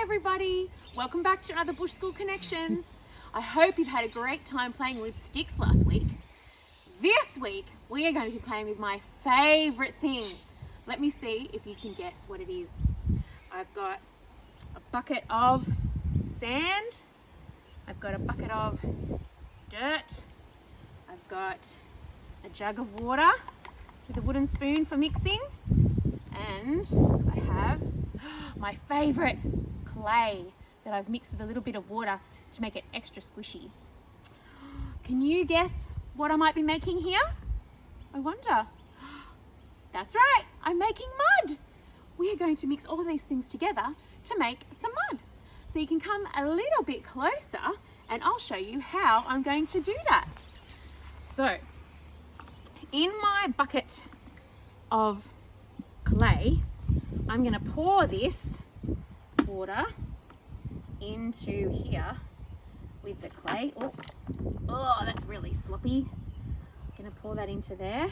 everybody, welcome back to another Bush School Connections. I hope you've had a great time playing with sticks last week. This week we are going to be playing with my favourite thing. Let me see if you can guess what it is. I've got a bucket of sand, I've got a bucket of dirt, I've got a jug of water with a wooden spoon for mixing, and I have my favourite clay that I've mixed with a little bit of water to make it extra squishy. Can you guess what I might be making here? I wonder. That's right, I'm making mud. We are going to mix all of these things together to make some mud. So you can come a little bit closer and I'll show you how I'm going to do that. So, in my bucket of clay, I'm going to pour this water into here with the clay. Oh, that's really sloppy. I'm going to pour that into there.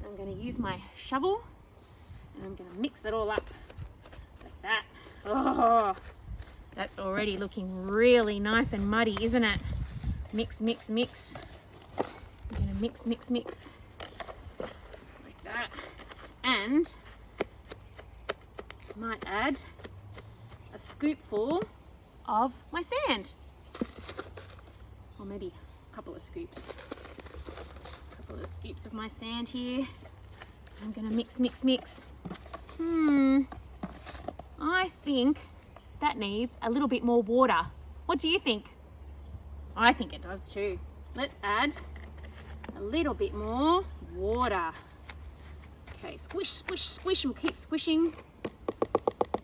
I'm going to use my shovel and I'm going to mix it all up like that. Oh, that's already looking really nice and muddy, isn't it? Mix, mix, mix. I'm going to mix, mix, mix like that. And I might add a scoopful of my sand, or maybe a couple of scoops. A couple of scoops of my sand here. I'm going to mix, mix, mix. I think that needs a little bit more water. What do you think? I think it does too. Let's add a little bit more water. Okay, squish, squish, squish, and keep squishing.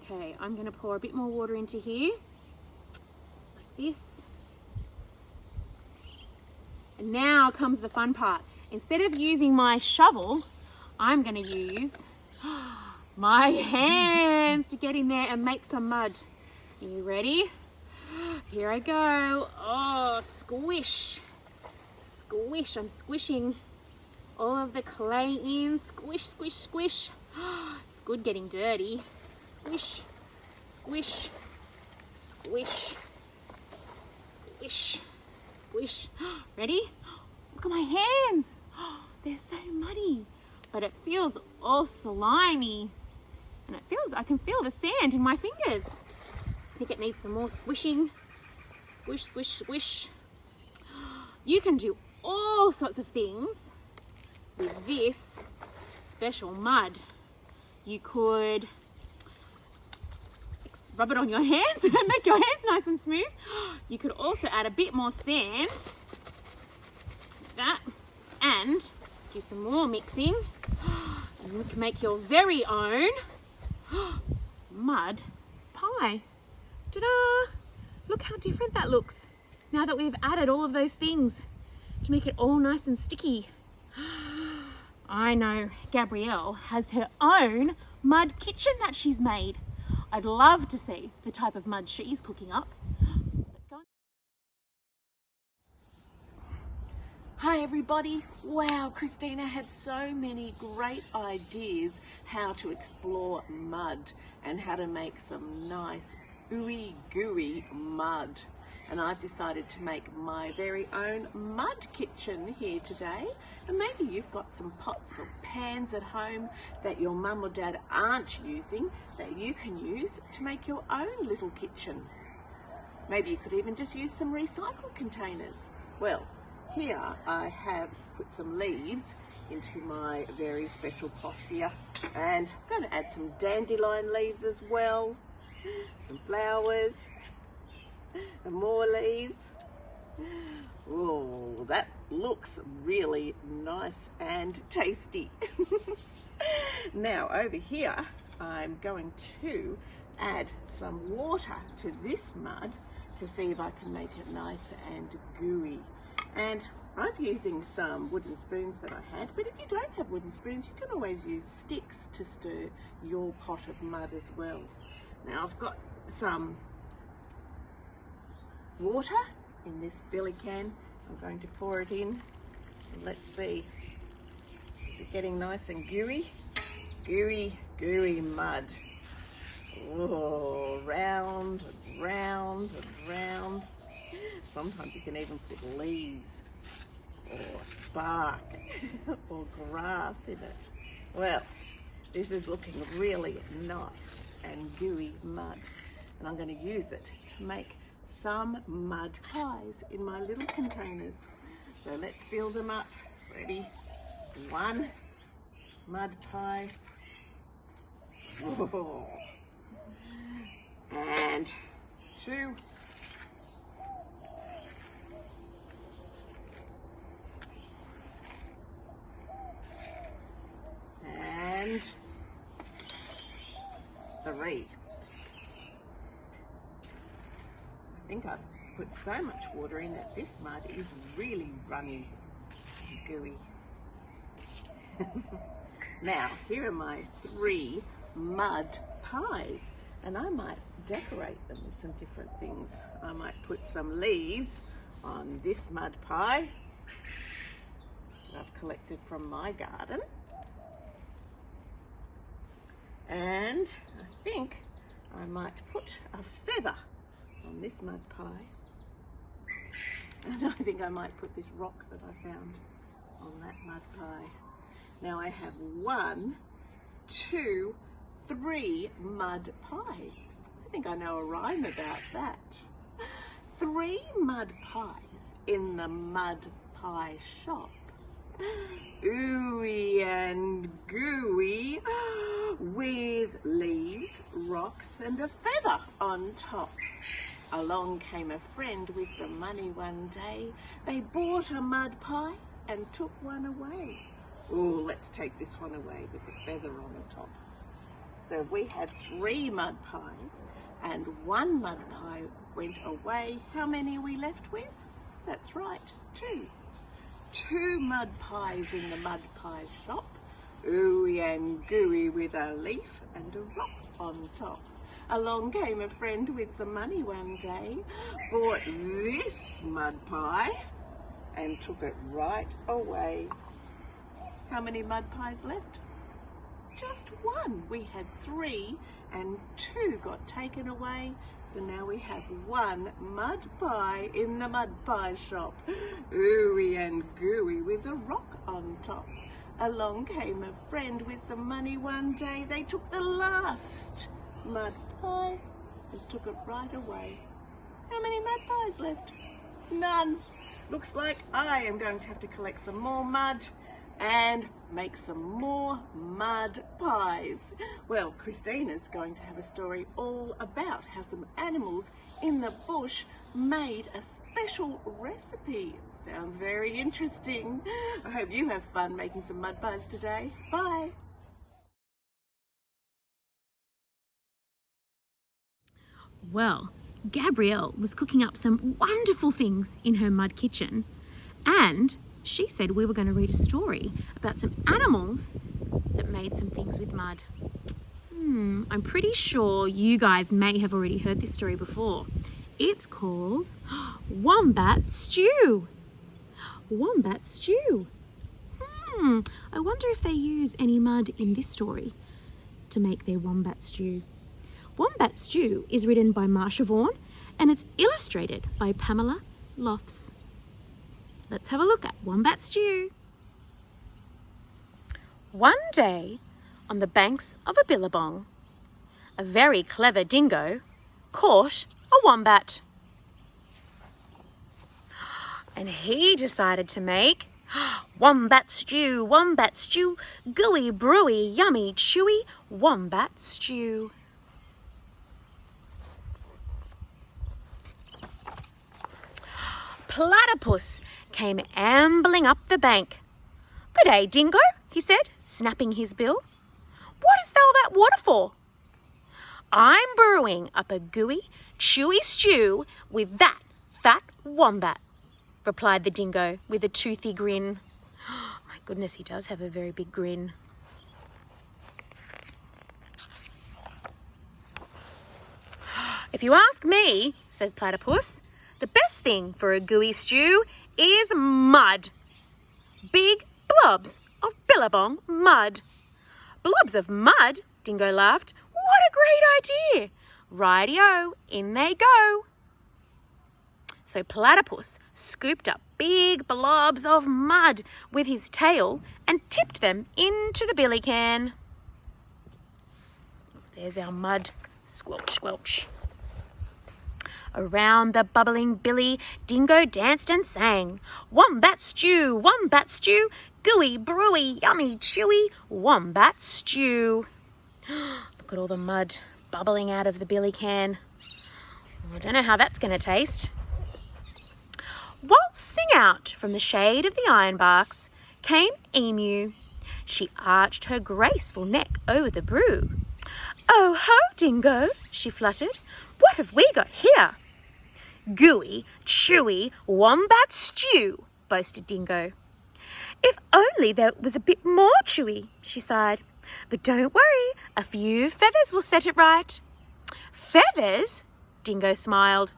Okay, I'm going to pour a bit more water into here, like this. And now comes the fun part. Instead of using my shovel, I'm going to use my hands to get in there and make some mud. Are you ready? Here I go. Oh, squish. Squish. I'm squishing all of the clay in. Squish, squish, squish. It's good getting dirty. Squish, squish, squish, squish, squish. Ready? Look at my hands. They're so muddy, but it feels all slimy. And I can feel the sand in my fingers. I think it needs some more squishing. Squish, squish, squish. You can do all sorts of things with this special mud. You could rub it on your hands and make your hands nice and smooth. You could also add a bit more sand, like that, and do some more mixing. And you can make your very own mud pie. Ta-da! Look how different that looks now that we've added all of those things to make it all nice and sticky. I know Gabrielle has her own mud kitchen that she's made. I'd love to see the type of mud she's cooking up. Let's go. Hi everybody. Wow, Christina had so many great ideas how to explore mud and how to make some nice ooey gooey mud. And I've decided to make my very own mud kitchen here today. And maybe you've got some pots or pans at home that your mum or dad aren't using that you can use to make your own little kitchen. Maybe you could even just use some recycled containers. Well, here I have put some leaves into my very special pot here, and I'm going to add some dandelion leaves as well, some flowers, and more leaves. Oh, that looks really nice and tasty. Now over here I'm going to add some water to this mud to see if I can make it nice and gooey. And I'm using some wooden spoons that I had, but if you don't have wooden spoons, you can always use sticks to stir your pot of mud as well. Now I've got some water in this billy can. I'm going to pour it in and let's see, is it getting nice and gooey? Gooey, gooey mud. Oh, round and round and round. Sometimes you can even put leaves or bark or grass in it. Well, this is looking really nice and gooey mud, and I'm going to use it to make some mud pies in my little containers. So let's build them up. Ready? 1 mud pie. Whoa. And 2. And 3. I think I've put so much water in that this mud is really runny and gooey. Now, here are my 3 mud pies, and I might decorate them with some different things. I might put some leaves on this mud pie that I've collected from my garden. And I think I might put a feather on this mud pie. And I think I might put this rock that I found on that mud pie. Now I have 1, 2, 3 mud pies. I think I know a rhyme about that. 3 mud pies in the mud pie shop. Ooey and gooey, with leaves, rocks and a feather on top. Along came a friend with some money one day. They bought a mud pie and took one away. Oh, let's take this one away with the feather on the top. So we had 3 mud pies and 1 mud pie went away. How many are we left with? That's right, 2. 2 mud pies in the mud pie shop. Ooey and gooey with a leaf and a rock on top. Along came a friend with some money one day, bought this mud pie and took it right away. How many mud pies left? Just 1. We had 3 and 2 got taken away. So now we have 1 mud pie in the mud pie shop. Ooey and gooey with a rock on top. Along came a friend with some money one day. They took the last mud pie and took it right away. How many mud pies left? None. Looks like I am going to have to collect some more mud and make some more mud pies. Well, Christina's going to have a story all about how some animals in the bush made a special recipe. Sounds very interesting. I hope you have fun making some mud pies today. Bye. Well, Gabrielle was cooking up some wonderful things in her mud kitchen, and she said we were going to read a story about some animals that made some things with mud. I'm pretty sure you guys may have already heard this story before. It's called Wombat Stew. Wombat Stew. I wonder if they use any mud in this story to make their wombat stew. Wombat Stew is written by Marsha Vaughan and it's illustrated by Pamela Lofts. Let's have a look at Wombat Stew. One day, on the banks of a billabong, a very clever dingo caught a wombat. And he decided to make wombat stew, gooey, brewy, yummy, chewy wombat stew. Platypus came ambling up the bank. "Good day, Dingo," he said, snapping his bill. "What is all that water for?" "I'm brewing up a gooey, chewy stew with that fat wombat," replied the dingo with a toothy grin. My goodness, he does have a very big grin. "If you ask me," said Platypus, "the best thing for a gooey stew is mud. Big blobs of billabong mud." "Blobs of mud?" Dingo laughed. "What a great idea. Righty-o, in they go. So Platypus scooped up big blobs of mud with his tail and tipped them into the billy can. There's our mud. Squelch, squelch. Around the bubbling billy, Dingo danced and sang. Wombat stew, gooey, brewy, yummy, chewy, wombat stew. Look at all the mud bubbling out of the billy can. I don't know how that's going to taste. Waltzing out from the shade of the ironbarks came Emu. She arched her graceful neck over the brew. Oh ho, Dingo, she fluttered. What have we got here? Gooey, chewy, wombat stew, boasted Dingo. If only there was a bit more chewy, she sighed. But don't worry, a few feathers will set it right. Feathers? Dingo smiled.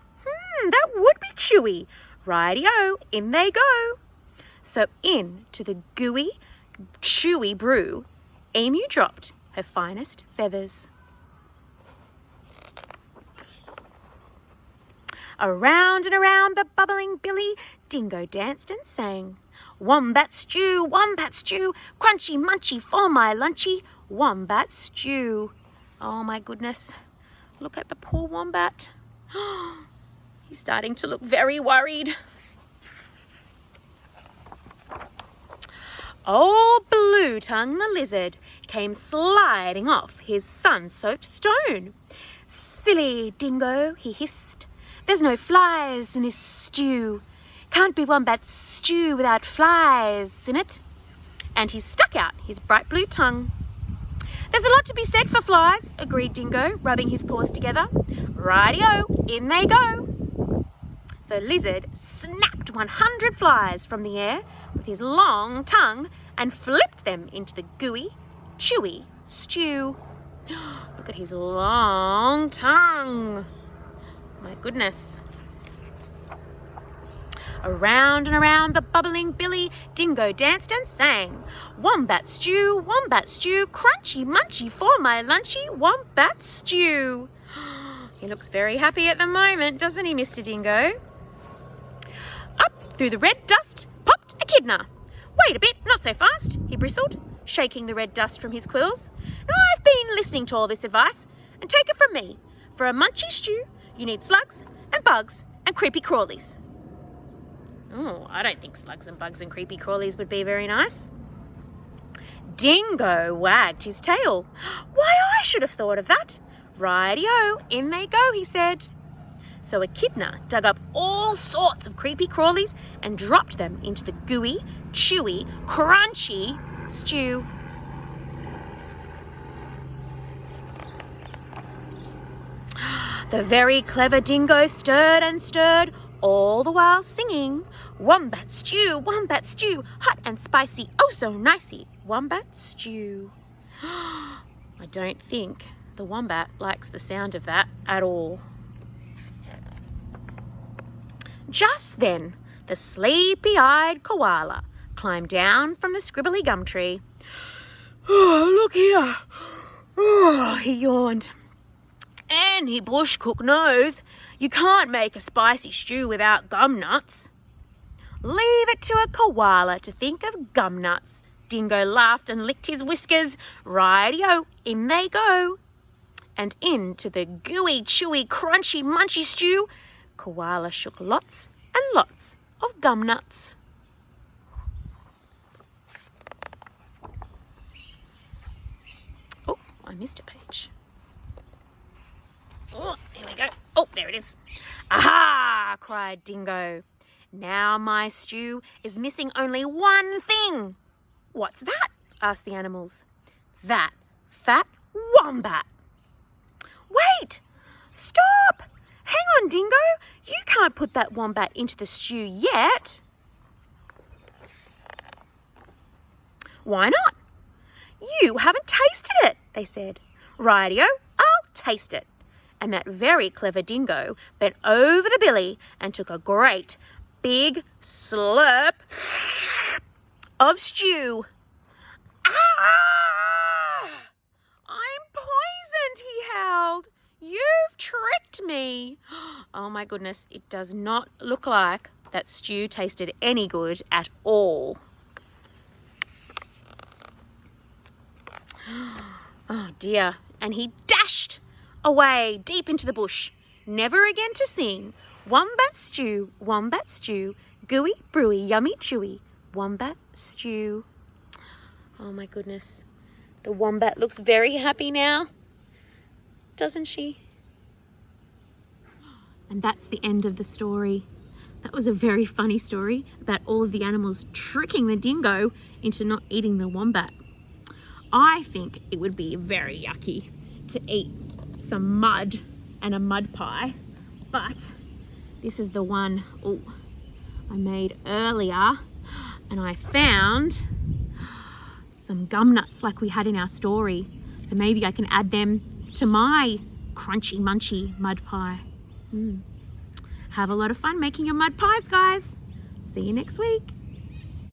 That would be chewy. Righty-o, in they go. So into the gooey, chewy brew, Emu dropped her finest feathers. Around and around the bubbling billy, Dingo danced and sang. Wombat stew, crunchy munchy for my lunchy, wombat stew. Oh my goodness, look at the poor wombat. He's starting to look very worried. Old Blue Tongue the lizard came sliding off his sun-soaked stone. Silly Dingo, he hissed. There's no flies in this stew. Can't be wombat stew without flies in it. And he stuck out his bright blue tongue. There's a lot to be said for flies, agreed Dingo, rubbing his paws together. Righty-o, in they go. So Lizard snapped 100 flies from the air with his long tongue and flipped them into the gooey, chewy stew. Look at his long tongue. My goodness. Around and around the bubbling billy, Dingo danced and sang. Wombat stew, crunchy munchy for my lunchy, wombat stew. He looks very happy at the moment, doesn't he, Mr. Dingo? Up through the red dust popped Echidna. Wait a bit, not so fast, he bristled, shaking the red dust from his quills. Now I've been listening to all this advice, and take it from me. For a munchy stew, you need slugs and bugs and creepy crawlies. Oh, I don't think slugs and bugs and creepy crawlies would be very nice. Dingo wagged his tail. Why, I should have thought of that. Righty-o, in they go, he said. So Echidna dug up all sorts of creepy crawlies and dropped them into the gooey, chewy, crunchy stew. The very clever Dingo stirred and stirred, all the while singing, wombat stew, hot and spicy, oh so nicey, wombat stew. I don't think the wombat likes the sound of that at all. Just then, the sleepy-eyed koala climbed down from the scribbly gum tree. Oh, look here. Oh, he yawned. Any bush cook knows you can't make a spicy stew without gum nuts. Leave it to a koala to think of gum nuts. Dingo laughed and licked his whiskers. Righty-o, in they go. And into the gooey, chewy, crunchy, munchy stew, Koala shook lots and lots of gum nuts. Oh, I missed a page. Oh, here we go. Oh, there it is. Aha! Cried Dingo. Now my stew is missing only one thing. What's that? Asked the animals. That fat wombat. Wait! Stop! Hang on, Dingo. You can't put that wombat into the stew yet. Why not? You haven't tasted it, they said. Righty-o, I'll taste it. And that very clever Dingo bent over the billy and took a great big slurp of stew. Ah! I'm poisoned, he howled. tricked me. Oh my goodness, it does not look like that stew tasted any good at all. Oh dear, and he dashed away deep into the bush, never again to sing. Wombat stew, gooey, brewy, yummy, chewy, wombat stew. Oh my goodness, the wombat looks very happy now, doesn't she? And that's the end of the story. That was a very funny story about all of the animals tricking the dingo into not eating the wombat. I think it would be very yucky to eat some mud and a mud pie, but this is the one I made earlier, and I found some gum nuts like we had in our story. So maybe I can add them to my crunchy munchy mud pie. Have a lot of fun making your mud pies, guys. See you next week.